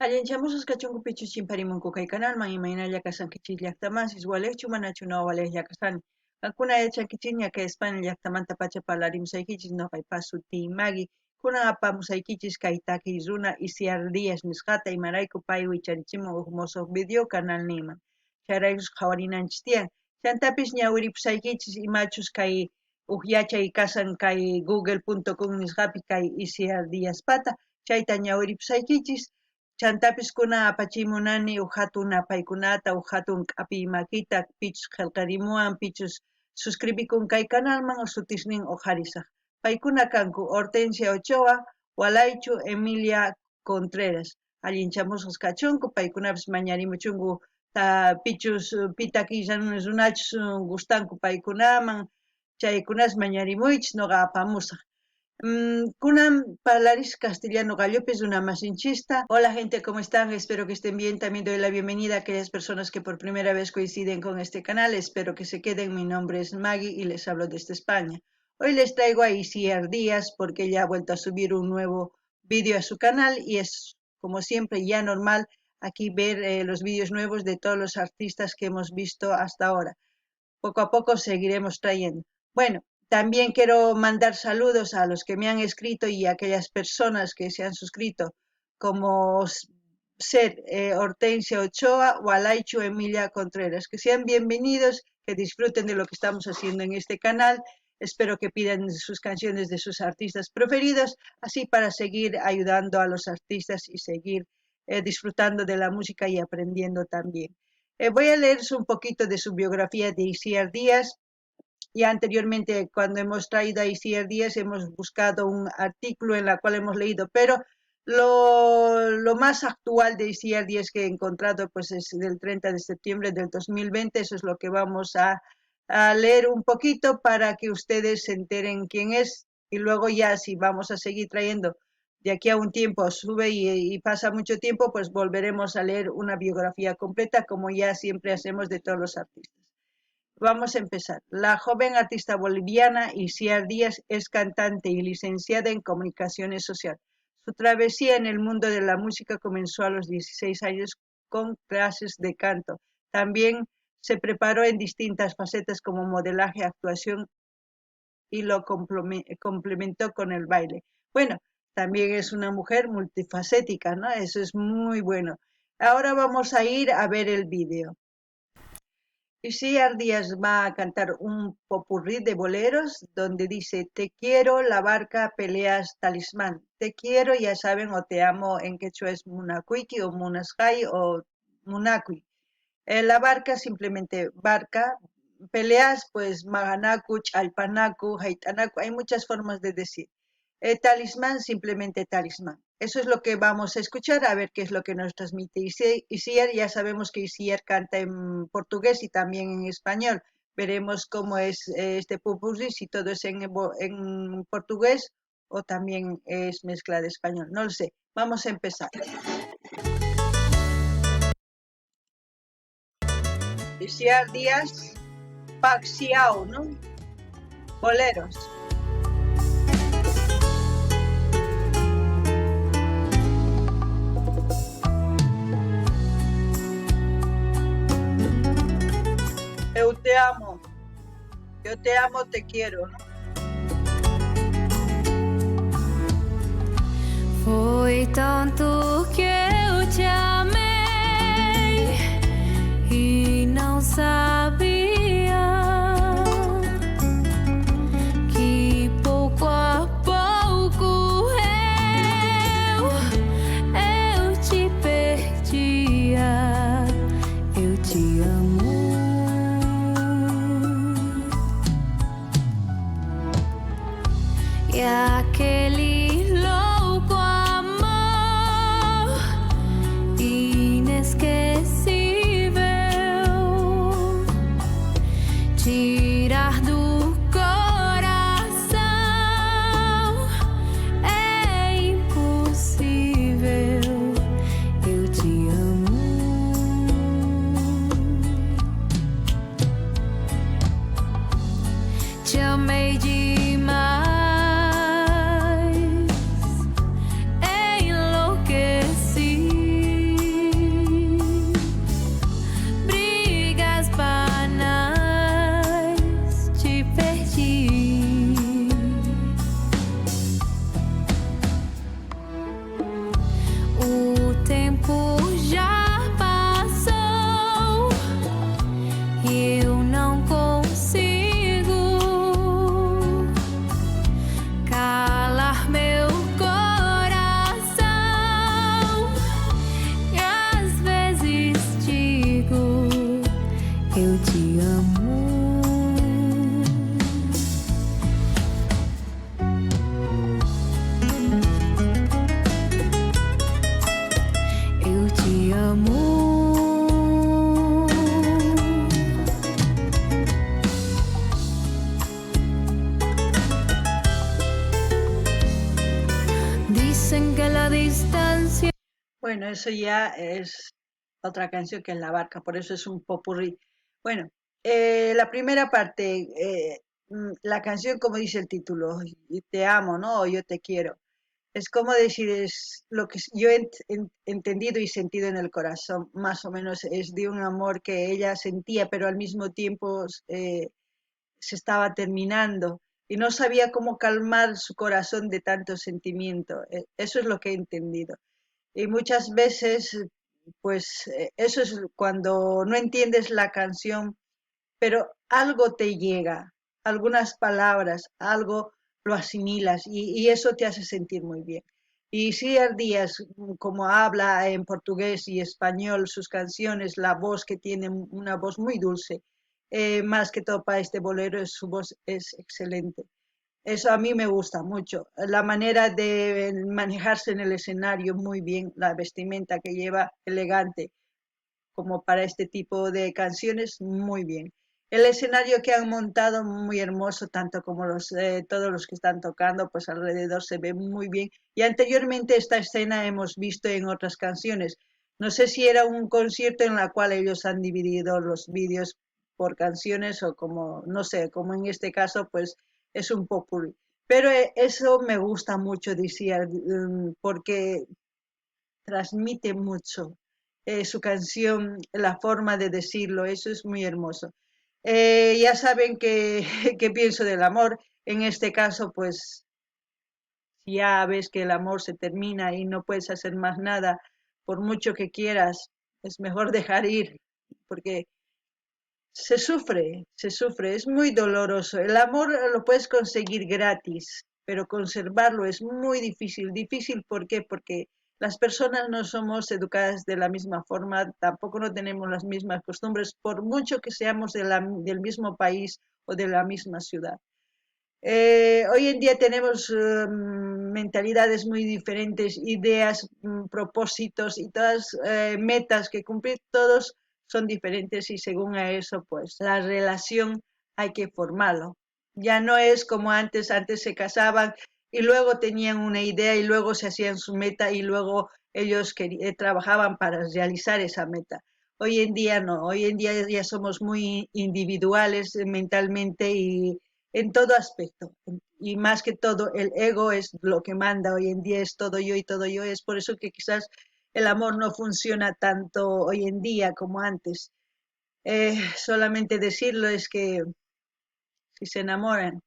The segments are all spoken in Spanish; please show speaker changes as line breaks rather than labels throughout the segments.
Allinchamusqa kachunkupichu chimparimunku kay canalman imaynalla kasankichis llaqtamansis walejchu manachu no walej kasani. Kankuna yachankichis ña kay España llaqtamanta pacha parlarimusaykichis noqaypas sutii Magui. Kunan apamusaykichis kay takiy runa Isiar Díaz nisqata imarayku pay wicharichimun huk musuq video canal niyman. Chayraykus qhawarinanchis tiyan. Chantapis ñawiripusaykichis imachus kay huk yachay kasan kay google.com nisqapi kay Isiar Díaz pata chayta ñawiripusaykichis. Chantapis kuna apachimunani huk hatun apaykunata huk hatun k'api makita pichus qillqarimuwan pichus suscribikun kay canalman sutisnin huqarisaq. Paykuna kanku Hortensia Ochoa, Walaychu Emilia Contreras. Allinchamusqas kachunku paykunapis mañarimuchunku pichus pita runachus gustanku paykunaman chaykunas mañarimuychis noqa apamusaq. Kunan parlaris castellano gallopes una masinchista. Hola gente, ¿cómo están? Espero que estén bien. También doy la bienvenida a aquellas personas que por primera vez coinciden con este canal. Espero que se queden. Mi nombre es Maggie y les hablo desde España. Hoy les traigo a Isiar Díaz porque ella ha vuelto a subir un nuevo vídeo a su canal y es, como siempre, ya normal aquí ver los vídeos nuevos de todos los artistas que hemos visto hasta ahora. Poco a poco seguiremos trayendo. Bueno, también quiero mandar saludos a los que me han escrito y a aquellas personas que se han suscrito, como ser Hortensia Ochoa o Alaichu Emilia Contreras. Que sean bienvenidos, que disfruten de lo que estamos haciendo en este canal. Espero que pidan sus canciones de sus artistas preferidos, así para seguir ayudando a los artistas y seguir disfrutando de la música y aprendiendo también. Voy a leerles un poquito de su biografía de Isiar Díaz. Ya anteriormente, cuando hemos traído a Isiar Díaz, hemos buscado un artículo en el cual hemos leído, pero lo más actual de Isiar Díaz que he encontrado pues es del 30 de septiembre del 2020. Eso es lo que vamos a leer un poquito para que ustedes se enteren quién es, y luego ya si vamos a seguir trayendo de aquí a un tiempo, sube y pasa mucho tiempo, pues volveremos a leer una biografía completa como ya siempre hacemos de todos los artistas. Vamos a empezar. La joven artista boliviana Isiar Díaz es cantante y licenciada en comunicaciones sociales. Su travesía en el mundo de la música comenzó a los 16 años con clases de canto. También se preparó en distintas facetas como modelaje, actuación y lo complementó con el baile. Bueno, también es una mujer multifacética, ¿no? Eso es muy bueno. Ahora vamos a ir a ver el vídeo. Isiar Díaz va a cantar un popurrí de boleros donde dice: te quiero, la barca, peleas, talismán. Te quiero, ya saben, o te amo en quechua es munacuiqui o munasjay o munacui. La barca, simplemente barca. Peleas, pues maganacu, chalpanacu, haitanacu. Hay muchas formas de decir. Talismán, simplemente talismán. Eso es lo que vamos a escuchar, a ver qué es lo que nos transmite Isiar. Ya sabemos que Isiar canta en portugués y también en español. Veremos cómo es este popurrí, si todo es en portugués o también es mezcla de español. No lo sé. Vamos a empezar. Isiar Díaz, Paxiao, ¿no? Boleros. Yo te amo, te quiero.
Foi tanto que eu te amei e não sabia que pouco a pouco eu te perdia. Eu te amo. E aquele louco amor tempo já passou e eu não consigo calar meu coração. E às vezes digo, eu te amo. Eu te amo. Dicen que la distancia.
Bueno, eso ya es otra canción que es La Barca, por eso es un popurrí. Bueno, la primera parte, la canción como dice el título, y te amo, ¿no? O yo te quiero. Es como decir, es lo que yo he entendido y sentido en el corazón, más o menos es de un amor que ella sentía, pero al mismo tiempo se estaba terminando y no sabía cómo calmar su corazón de tanto sentimiento. Eso es lo que he entendido. Y muchas veces, pues eso es cuando no entiendes la canción, pero algo te llega, algunas palabras, algo lo asimilas y eso te hace sentir muy bien. Y Ciar Díaz, como habla en portugués y español sus canciones, la voz que tiene una voz muy dulce, más que todo para este bolero, su voz es excelente. Eso a mí me gusta mucho. La manera de manejarse en el escenario muy bien, la vestimenta que lleva elegante, como para este tipo de canciones, muy bien. El escenario que han montado muy hermoso, tanto como todos los que están tocando, pues alrededor se ve muy bien. Y anteriormente esta escena hemos visto en otras canciones. No sé si era un concierto en la cual ellos han dividido los vídeos por canciones o como, no sé, como en este caso, pues es un popurrí. Pero eso me gusta mucho, decía, porque transmite mucho. Su canción, la forma de decirlo, eso es muy hermoso. Ya saben que, que pienso del amor. En este caso, pues si ya ves que el amor se termina y no puedes hacer más nada, por mucho que quieras, es mejor dejar ir, porque se sufre, es muy doloroso. El amor lo puedes conseguir gratis, pero conservarlo es muy difícil. Difícil, ¿por qué? Porque las personas no somos educadas de la misma forma, tampoco no tenemos las mismas costumbres, por mucho que seamos del mismo país o de la misma ciudad. Hoy en día tenemos mentalidades muy diferentes, ideas, propósitos y todas metas que cumplir, todos son diferentes y según a eso, pues la relación hay que formarlo. Ya no es como antes, antes se casaban y luego tenían una idea y luego se hacían su meta y luego ellos trabajaban para realizar esa meta. Hoy en día no, hoy en día ya somos muy individuales mentalmente y en todo aspecto. Y más que todo, el ego es lo que manda hoy en día, es todo yo y todo yo. Es por eso que quizás el amor no funciona tanto hoy en día como antes. Solamente decirlo es que si se enamoran,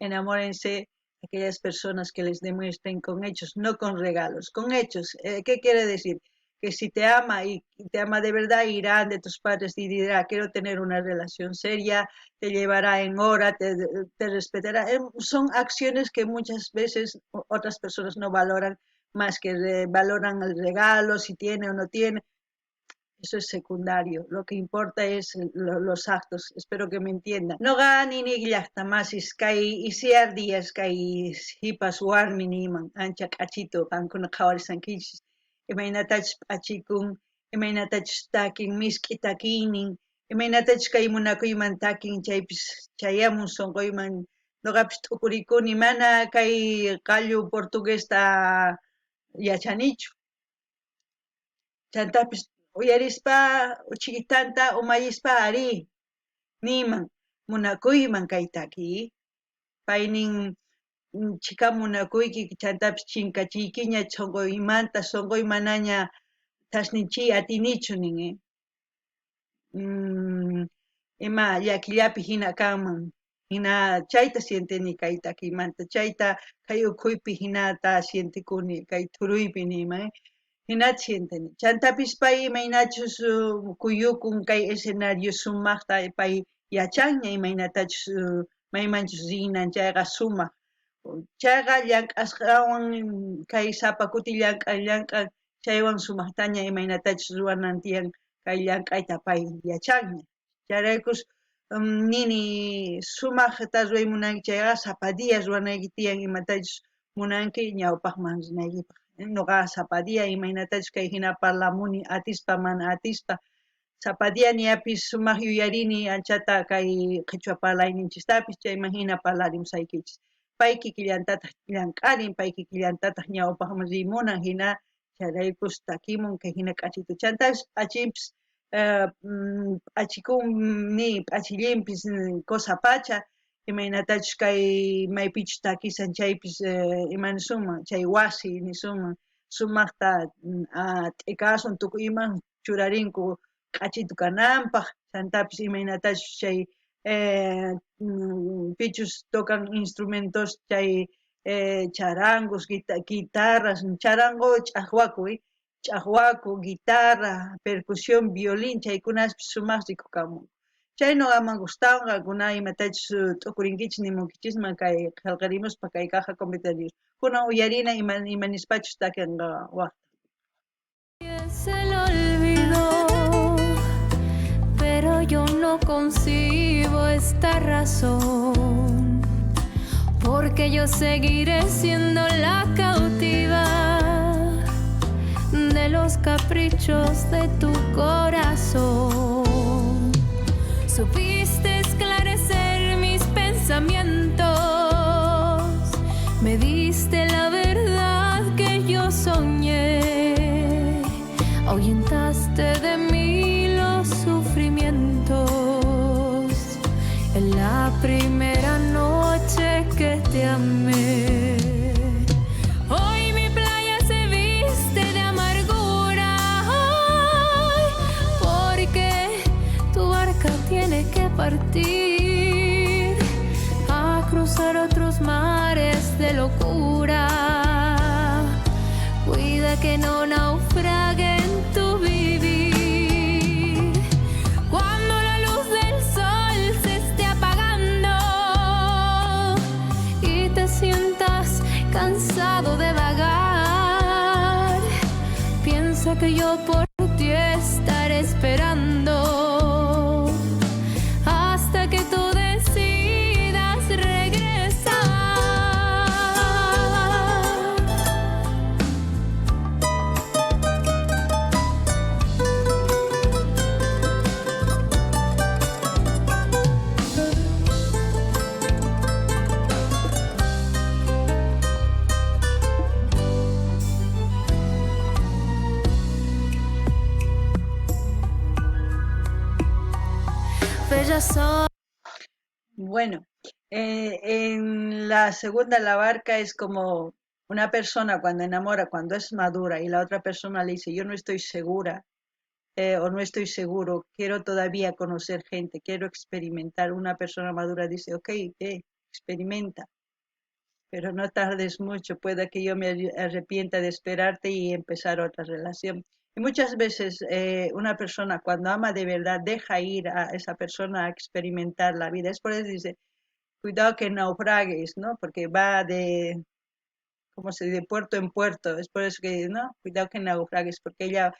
enamórense aquellas personas que les demuestren con hechos, no con regalos, con hechos. ¿Qué quiere decir? Que si y te ama de verdad, irá de tus padres y dirá, quiero tener una relación seria, te llevará en hora, te respetará. Son acciones que muchas veces otras personas no valoran más que valoran el regalo, si tiene o no tiene. Eso es secundario. Lo que importa es los actos. Espero que me entiendan. No gani ni llaqtamasis kay isiar días kay hipas warminiman ancha k'achito qankuna qhawarisankichis. Imaynatachus p'achikun, imaynatachus takin misk'i takiynin, imaynatachus kay munakuyman takin chaypis chayamun sunquyman. Nuqapis t'ukurikuni mana kay qallu portuguesta yachanichu. Chantapis uyarispa chiquitanta umayispa ari niman munakuyman kay taki paynin chika munakuyki chantapis chinkachiykiña sonqoymanta sonqoymanaña tasninchi atinichu nin ima llakillapi hina kanman hina chayta sientini kay takiymanta chayta kay ukhuypi hinata sientikuni kay turuypi niman Hinachientani. Chantapis pay imaynachus kuyukun kay escenario sumaqta pay yachanña imaynatachus maymanchus rinan chayqa sumaq. Chayqa llank'asqawan kay sapa kuti llank'ay chaywan sumaqtaña imaynatachus ruwanan tiyan kay llank'ayta pay yachanña. Chayraykus nini sumaqta ruwaymunanki chayqa sapa días ruwanayki tiyan imatachus munanki ñawpaqman rinaykipaq. Nuqa sapa día imaynatachus kay hina parlamuni atispa mana atispa sapa día niyapis sumaq yuyarini anchata kay qhichwa parlayninchistapis chayman hina parlarimsaykichis. Pay kikillantataq llank'arin, pay kikillantataq ñawpaqman rimunan hina chayraykus takimun kay hina k'achita chantapas p'achinpis p'achikuni p'achillinpis cosa pacha imaynatachus kay maypichus takisan chaypis imanisunman chay wasi nisunman sumaqta t'ikasun tukuy iman churarinku k'achita kananpaq chantapis imaynatachus chay pichus tocan instrumentos chay charangos, guitarras, charango ch'aqwaku, guitarra, percusión, violín chaykunaspis sumaq rikukamun. Chayno aman gustawanqa kuna imatachus t'ukurinkichis nimunkichisman kay qillqarimuspa kay caja comentarios. Kunan uyarina imanispachus takinqa waqta.
Se lo olvidó, pero yo no concibo esta razón, porque yo seguiré siendo la cautiva de los caprichos de tu corazón. Supiste esclarecer mis pensamientos, me diste la verdad que yo soñé, ahuyentaste de mí los sufrimientos en la primera noche que te amé. Hoy mi playa se viste de amargura, ay, porque tu barca tiene que partir a cruzar otros mares de locura. Cuida que no naufrague en tu vivir. Cuando la luz del sol se esté apagando y te sientas cansado de vagar, piensa que yo por ti estaré esperando hasta que tú decidas regresar. Bella soy.
Bueno, en la segunda la barca es como una persona cuando enamora, cuando es madura y la otra persona le dice yo no estoy segura o no estoy seguro, quiero todavía conocer gente, quiero experimentar. Una persona madura dice ok, experimenta, pero no tardes mucho, pueda que yo me arrepienta de esperarte y empezar otra relación. Y muchas veces una persona cuando ama de verdad deja ir a esa persona a experimentar la vida. Es por eso dice, cuidado que naufragues, ¿no? Porque va de, como se dice, de puerto en puerto. Es por eso que, ¿no? Cuidado que naufragues, porque ella,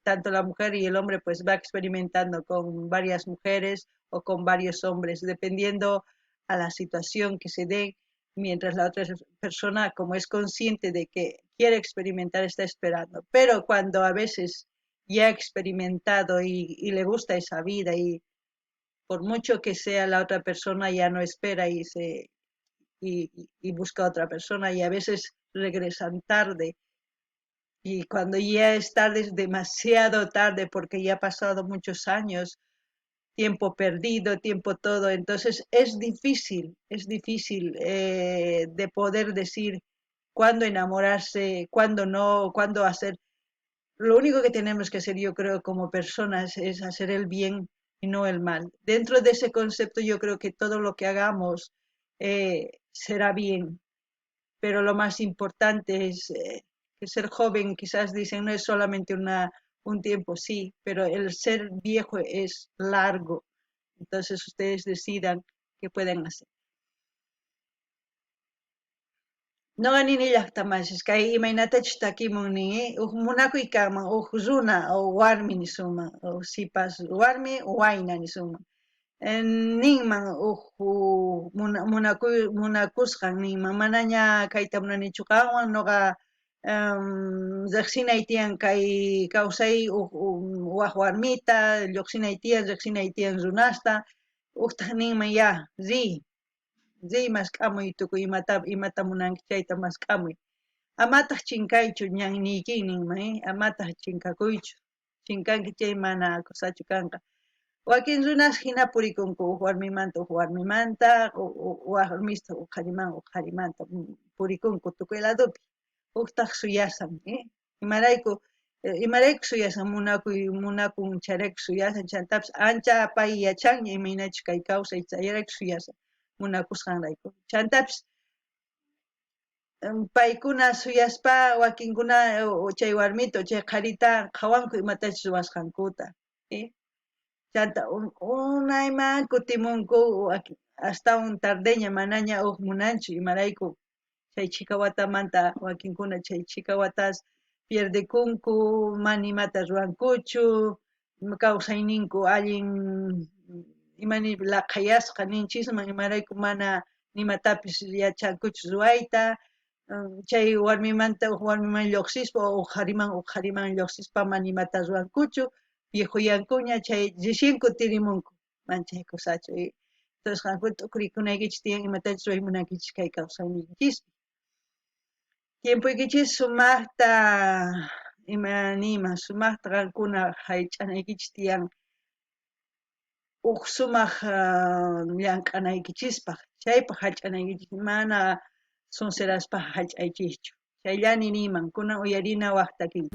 tanto la mujer y el hombre, pues va experimentando con varias mujeres o con varios hombres, dependiendo a la situación que se dé, mientras la otra persona, como es consciente de que quiere experimentar, está esperando. Pero cuando a veces ya ha experimentado y le gusta esa vida y por mucho que sea la otra persona ya no espera y busca a otra persona y a veces regresan tarde y cuando ya es tarde es demasiado tarde porque ya ha pasado muchos años, tiempo perdido, tiempo todo, entonces es difícil de poder decir cuándo enamorarse, cuándo no, cuándo hacer. Lo único que tenemos que hacer, yo creo, como personas es hacer el bien y no el mal. Dentro de ese concepto, yo creo que todo lo que hagamos será bien, pero lo más importante es que porque ser joven quizás dicen no es solamente un tiempo, sí, pero el ser viejo es largo. Entonces ustedes decidan qué pueden hacer. Noqa nini llaqtamanchis kay imaynatachus takimun munakuykanman runa o warmi nisunman sipas warmi wayna nisunman. Ninman munakusqan ninman manaña kayta munanichu qanwan noqa riqsinay tiyan kay kawsay waq warmita lluqsinay tiyan runasta uqtaq ninman ya mask'amuy tukuy imata munanki chayta mask'amuy. Amataq chinkaychu ñanniyki ninman amataq chinkakuychu. Chinkanki chay mana kusachu kanqa. Wakin runas hina purikunku uq warmimanta, warmista uq qarimanta purikunku tukuy ladopi. Uqtaq suyasan, imarayku suyasan munakun chayrayku suyasan chantapis ancha pay yachanña imaynachu kay kawsay chayrayku suyasan munakusqanrayku. Chantapis paykuna suyaspa wakinkuna chay warmita chay qharita qhawanku imatachus ruwasqankuta. Chanta unayman kutimunku astawan tardeña manaña uq munanchu imarayku chay chika watamanta wakinkuna chay chika watas pierdekunku mana nimata rurankuchu kawsayninku allin imanip laqayasqa ninchisman imarayku mana nimatapis yachankuchu ruwayta chay warmimanta uq warmiman lluqsispa uq qhariman lluqsispa mana nimata rurankuchu viejuyankuña chay llishin kutirimunku manchay kusachu entonces qankunata tukurikunaykichispa tiyan imatachus ruraymunankichis kay kawsayninchispi tiempuykichis sumaqta sumaqta qankuna haych'anaykichis tiyan uq sumaq llank'anaykichispa chaypaq hach'anaykichis mana sonseraspa hach'aychischu chayllani niman kunan uyarina waqta kikin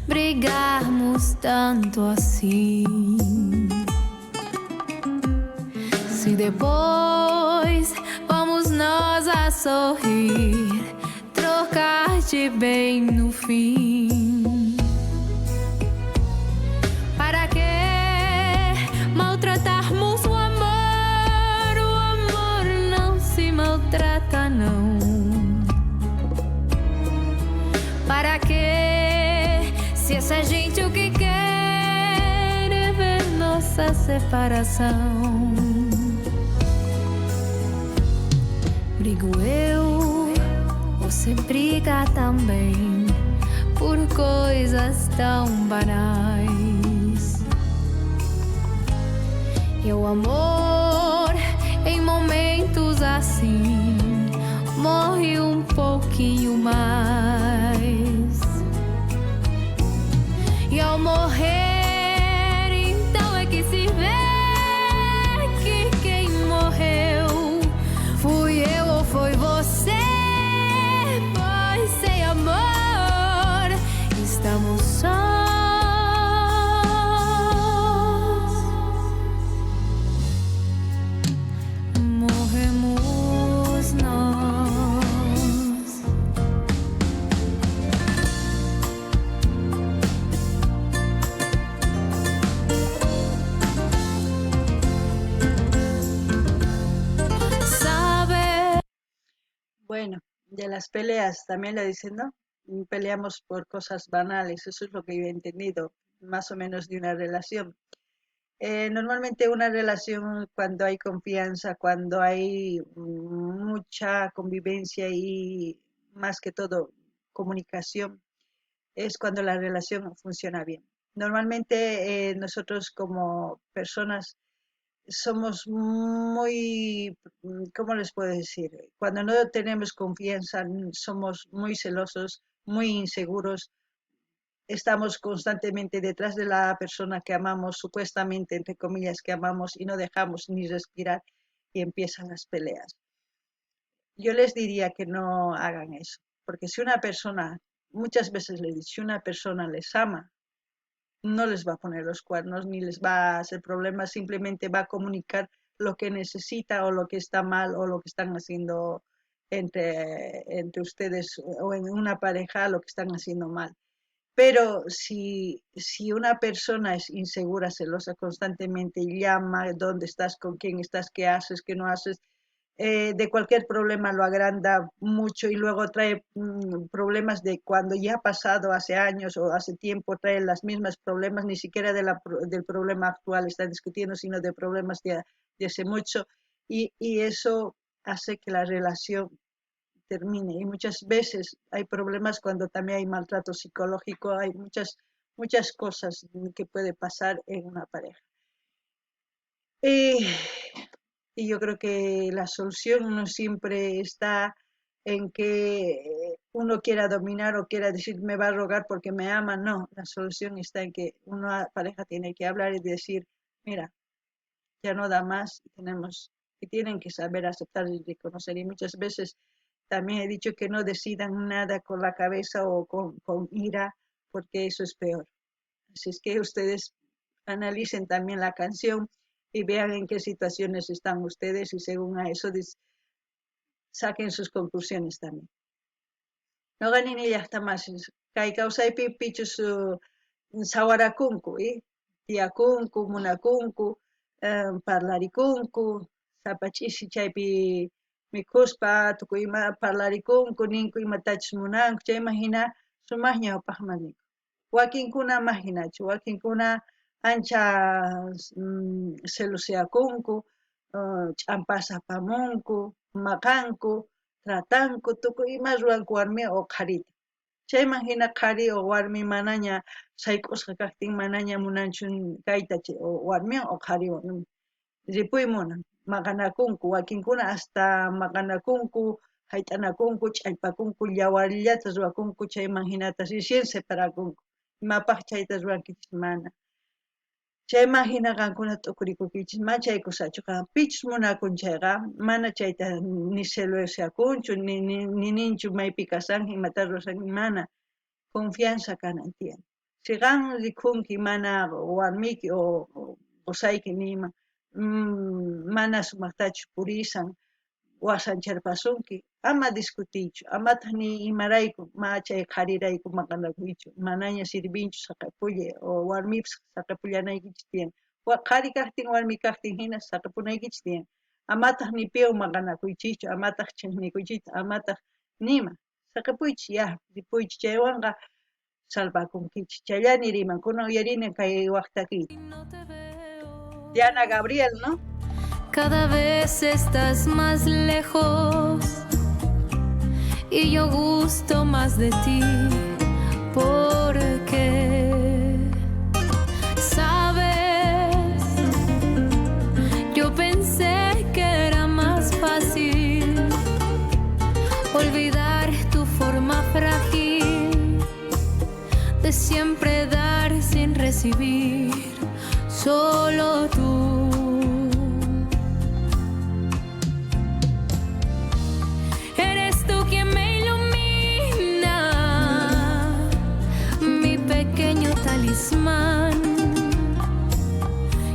brigarmos tanto assim. Se depois vamos nós a sorrir, trocar de bem no fim. Para que maltratarmos o amor? O amor não se maltrata, não. Para que? Se essa gente o que quer é ver nossa separação. Brigo eu, você briga também por coisas tão banais. E o amor em momentos assim morre um pouquinho mais. E ao morrer, então é que se vê que quem morreu fui eu ou foi você. Pois sem amor estamos sós. Morremos nós.
Bueno, de las peleas también le dicen, ¿no? Peleamos por cosas banales, eso es lo que yo he entendido, más o menos de una relación. Normalmente una relación cuando hay confianza, cuando hay mucha convivencia y más que todo comunicación, es cuando la relación funciona bien. Normalmente nosotros como personas somos muy, ¿cómo les puedo decir? Cuando no tenemos confianza, somos muy celosos, muy inseguros, estamos constantemente detrás de la persona que amamos, supuestamente, entre comillas, que amamos y no dejamos ni respirar y empiezan las peleas. Yo les diría que no hagan eso, porque si una persona, muchas veces les digo, si una persona les ama, no les va a poner los cuernos ni les va a hacer problemas, simplemente va a comunicar lo que necesita o lo que está mal o lo que están haciendo entre ustedes o en una pareja lo que están haciendo mal. Pero si una persona es insegura, celosa constantemente y llama, ¿dónde estás? ¿Con quién estás? ¿Qué haces? ¿Qué no haces? De cualquier problema lo agranda mucho y luego trae problemas de cuando ya ha pasado hace años o hace tiempo, trae los mismos problemas, ni siquiera del problema actual está discutiendo, sino de problemas de hace mucho y eso hace que la relación termine. Y muchas veces hay problemas cuando también hay maltrato psicológico, hay muchas cosas que puede pasar en una pareja. Y, y yo creo que la solución no siempre está en que uno quiera dominar o quiera decir me va a rogar porque me ama. No, la solución está en que una pareja tiene que hablar y decir, mira, ya no da más y tienen que saber aceptar y reconocer. Y muchas veces también he dicho que no decidan nada con la cabeza o con ira, porque eso es peor. Así es que ustedes analicen también la canción y vean en qué situaciones están ustedes y según a eso saquen sus conclusiones también. No ganin ella hasta más. Kai kausaypi pichus sawarakunku, tiyakunku, munakunku, parlarikunku, sapachisi chaypi mikuspa tukuyma parlarikunku ninku imatachus munanku chayma hina sumaq ñawpaqman ninku. Wakinkuna mahinachu, wakinkuna ancha celuseakunku, ch'ampasapamunku, maqanku, tratanku, tukuy ima ruranku warmi o qharita. Chayman hina qhari o warmi manaña sayk'usqa kaqtin manaña munanchu kayta o warmiwan o qhariwan ripuy munan. Maqanakunku, wakinkuna hasta maqanakunku, hayt'anakunku, ch'allpakunku, yawarllata ruwakunku, chayman hinatas recién separakunku. Imapaq chayta rurankichis mana. Chayman hina qankuna t'ukurikukichis machaykusachu pichus munakunchayqa mana chayta ni celuseakunchu ni ninchu maypi kasanki imata rurashanki mana confianza kanan tiyan. Si qan rikunki mana warmiki o qusayki nima mana sumaqtachu purisan wasancharpasunki ama discutiychu, amataq ni imarayku chay qharirayku maqanakuychu manaña sirvinchu saqapullay o warmipas saqapullanaykichis tiyan. Qhari kaqtin warmi kaqtin hina saqapunaykichis tiyan. Amataq ni piwan maqanakuychichu, amataq chiqnikuychichu, amataq nima. Saqapuychis ya, ripuychis chaywanqa salvakunkichis. Chayllani riman, kunan uyarini kay waqtakiyta. Diana Gabriel, ¿no?
Cada vez estás más lejos y yo gusto más de ti porque sabes, yo pensé que era más fácil olvidar tu forma frágil de siempre dar sin recibir, solo tú.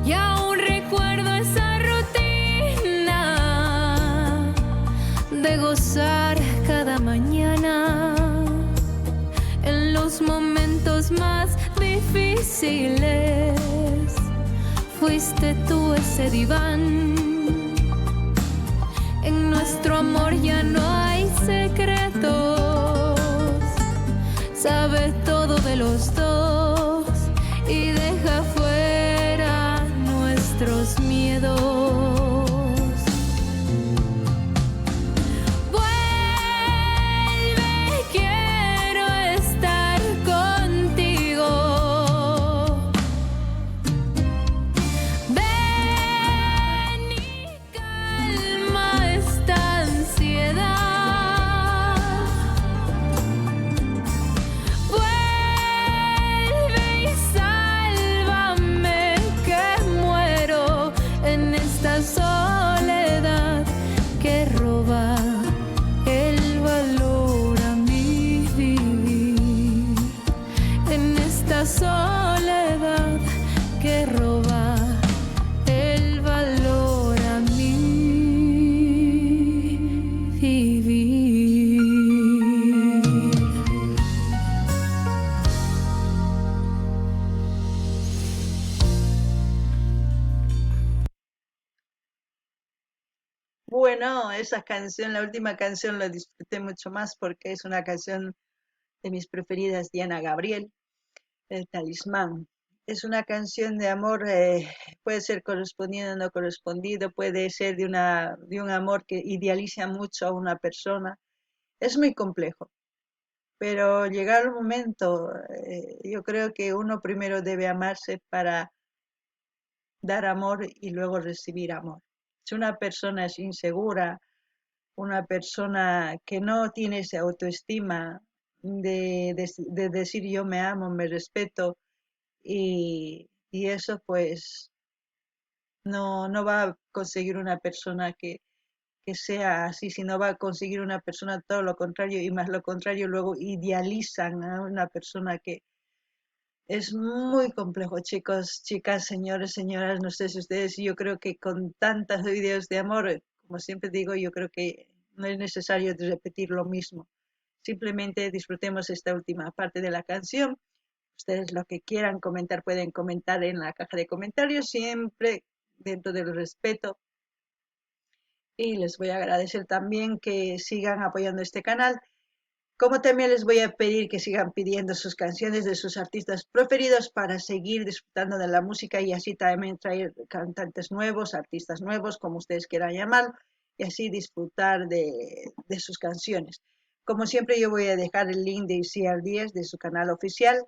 Y aún recuerdo esa rutina de gozar cada mañana en los momentos más difíciles. Fuiste tú ese diván. En nuestro amor ya no hay secretos. Sabes todo de los dos y deja fuera nuestros miedos. Vuelve, quiero estar contigo. Ven y calma esta ansiedad. Soledad que roba el valor a mi vivir, en esta soledad que roba el valor a mi vivir.
bueno, esa canción, la última canción la disfruté mucho más porque es una canción de mis preferidas, Diana Gabriel, El Talismán. Es una canción de amor, puede ser correspondido o no correspondido, puede ser de un amor que idealiza mucho a una persona. Es muy complejo, pero llegar el momento, yo creo que uno primero debe amarse para dar amor y luego recibir amor. Si una persona es insegura, una persona que no tiene esa autoestima de decir yo me amo, me respeto y eso pues no va a conseguir una persona que sea así, sino va a conseguir una persona todo lo contrario y más lo contrario, luego idealizan a una persona que es muy complejo, chicos, chicas, señores, señoras, no sé si ustedes, yo creo que con tantos videos de amor, como siempre digo, yo creo que no es necesario repetir lo mismo. Simplemente disfrutemos esta última parte de la canción. Ustedes lo que quieran comentar pueden comentar en la caja de comentarios, siempre dentro del respeto. Y les voy a agradecer también que sigan apoyando este canal. Como también les voy a pedir que sigan pidiendo sus canciones de sus artistas preferidos para seguir disfrutando de la música y así también traer cantantes nuevos, artistas nuevos, como ustedes quieran llamar, y así disfrutar de sus canciones. Como siempre, yo voy a dejar el link de ICR 10 de su canal oficial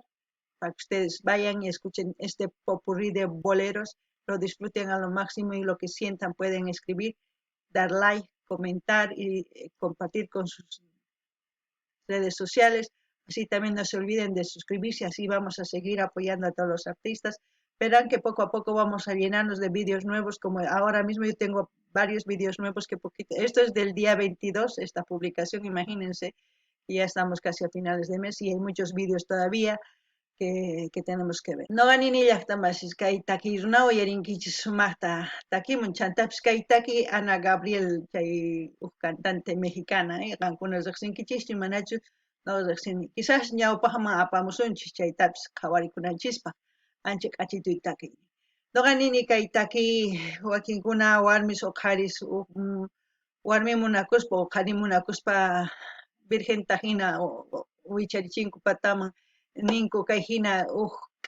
para que ustedes vayan y escuchen este popurrí de boleros, lo disfruten a lo máximo y lo que sientan pueden escribir, dar like, comentar y compartir con sus redes sociales. Así también no se olviden de suscribirse, así vamos a seguir apoyando a todos los artistas. Verán que poco a poco vamos a llenarnos de vídeos nuevos, como ahora mismo yo tengo varios vídeos nuevos que poquito, esto es del día 22, esta publicación, imagínense, y ya estamos casi a finales de mes y hay muchos vídeos todavía que tenemos que ver. No ganin llaqtamas kay taki runa oyarinkichis sumaqta takimun chantapis kay taki Ana Gabriel chay cantante mexicana qankuna riqsinkichis manachu no riqsini quizás ñawpaqman apamusunchis chaytapis qhawarikunanchikpa ancha k'achituy taki. Noqanini kay taki wakinkuna warmis uqharis warmi munakuspa uqhari munakuspa virgenta hina wicharichinku pataman ninku kay hina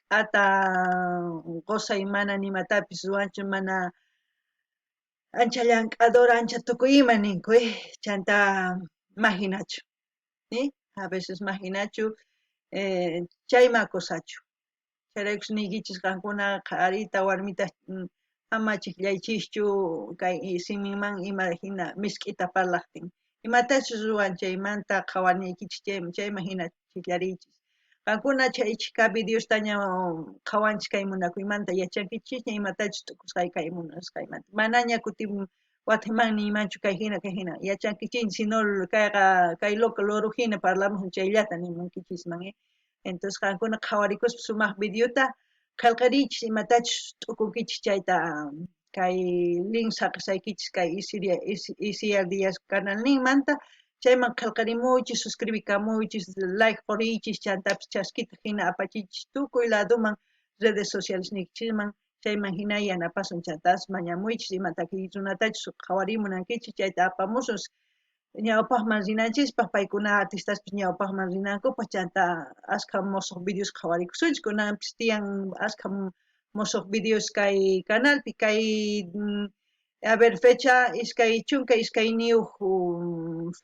k'ata qosay mana nimatapis ruwanchu mana ancha llank'ador ancha tukuy ima ninku chanta imaginachu a veces imaginachu chayma akusachu chayraykus nikichis qankuna qharita warmita ama chiklaychischu kay simiman ima hina misk'ita parlaqtin imatachus ruwan chaymanta qhawarniykichis chayma hina chiklariychis qankuna chay chikapi Diostaña qhawanchik kay munakuymanta yachankichis ña imatachus tukusqay kay munasqaymanta manaña kutin watamanmi nimanchu kay hina yachankichis sino kayqa kay loro hina parlamusun chayllata nimunkichisman entonces qankuna qhawarikuspa sumaq videota qillqariychis imatachus t'ukunkichis chayta kay link saqasaykichis kay ICR Díaz canal ninmanta chayman qillqarimuychis suscribikamuychis like quriychis chantapis chaskita hina apachichis tukuy ladoman redes sociales niqchisman chayman hina yanapasun chantapas mañamuychis imataki runatachus qhawarimunankichis chayta apamusun ñawpaqman rinanchispaq paykuna artistaspis ñawpaqman rinankupaq chanta ashka musuq videos qhawarikusunchik kunanpis tiyan ashka musuq videos kay canalpi kay a ver fecha iskay chunka iskay niyuq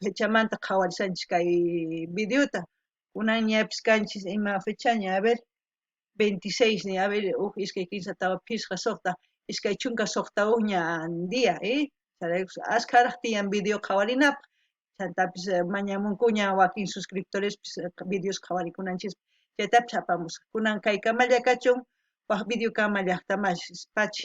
fechamanta qhawarisanchik kay videota kunan ñapis kanchis ima fechaña a ver 26 a ver iskay kinsatawa phisqa suqta iskay chunka suqta ña día ashkaraq tiyan video qhawarinapaq chantapis mañamunkuña wakin suscriptorespis videos qhawarikunanchis chaytapis apamusqa kunan kay kama kachun waq video kama llaqtamaspachi